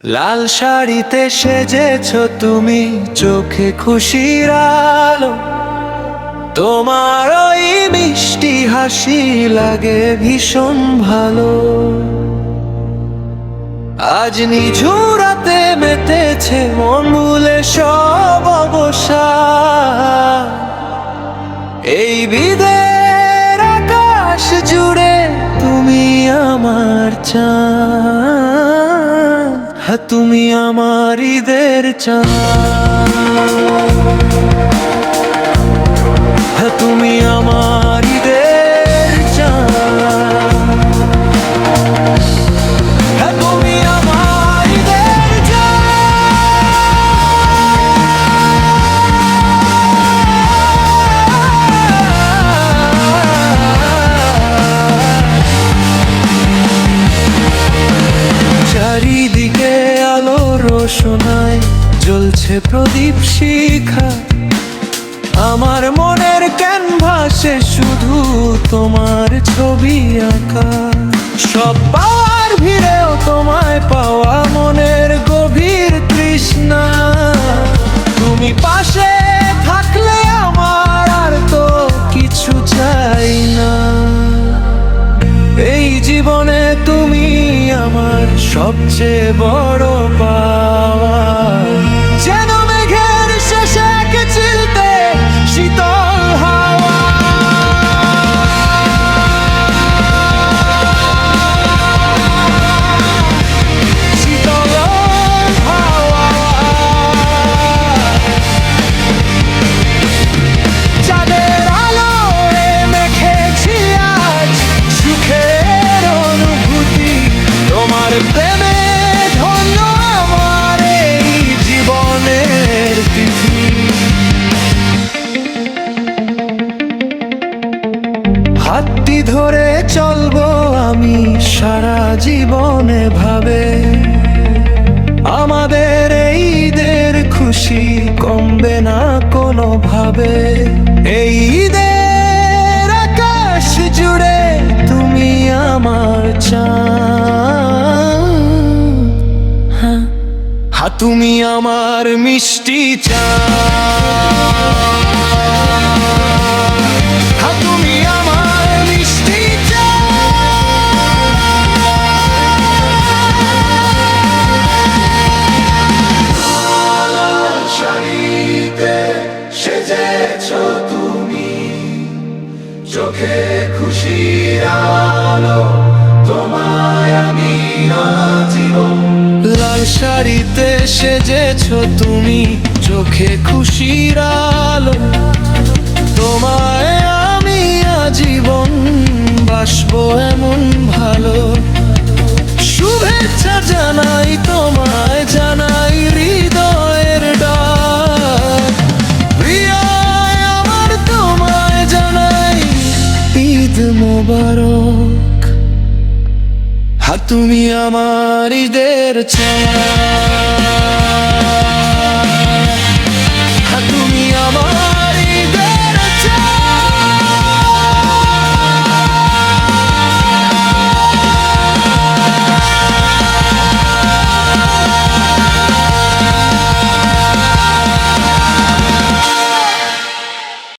লাল শাড়িতে সেজেছ তুমি, চোখে খুশির আলো। তোমার ওই মিষ্টি হাসি লাগে ভীষণ ভালো। আজ নিঝুরাতে মেতেছে মন ভুলে সব অবসাদ। এই বিদের আকাশ জুড়ে তুমি আমার চাঁদ, হ্যাঁ তুমি আমার ঈদের চাঁদ, হ্যাঁ তুমি আমার ঈদের চাঁদ, হ্যাঁ তুমি আমার ঈদের চাঁদ। চারিদিকে আলো রোশনায় জ্বলছে প্রদীপ শিখা। আমার মনের ক্যানভাসে শুধু তোমার ছবি আঁকা। সব পাওয়ার ভিড়েও তোমায় পাওয়া মনের গভীর তৃষ্ণা। তুমি পাশে থাকলে আমার আর তো কিছু চাই না। এই জীবনে তুমি আমার সবচেয়ে বড় পাওয়া। যেন মেঘের শেষে চিলতে শীতল হাওয়া। শীতল হাওয়া। চাঁদের আলোয় মেখেছি আজ সুখের অনুভূতি। তোমার প্রেমে ধন্য আমার এই জীবনের তিথি। হাতটি ধরে চলবো আমি সারা জীবনে ভাবে। আমাদের এই ঈদের খুশি কমবে না কোনো ভাবে। এই ঈদের আকাশ জুড়ে তুমি আমার চাঁদ, হ্যাঁ হ্যাঁ তুমি আমার মিষ্টি চাঁদ, হ্যাঁ তুমি আমার মিষ্টি চাঁদ। শাড়িতে সেজেছ তুমি, চোখে খুশির আলো। তোমায় আমি আজীবন। লাল শাড়িতে সেজেছ তুমি, চোখে খুশির আলো। তোমায় আমি আজীবন বাসবো এমন ভালো। শুভেচ্ছা জানাই তোমায়, জানাই হৃদয়ের ডাক। প্রিয় আমার তোমায় জানাই ঈদ মোবারক। হ্যাঁ তুমি আমার ঈদের চাঁদ।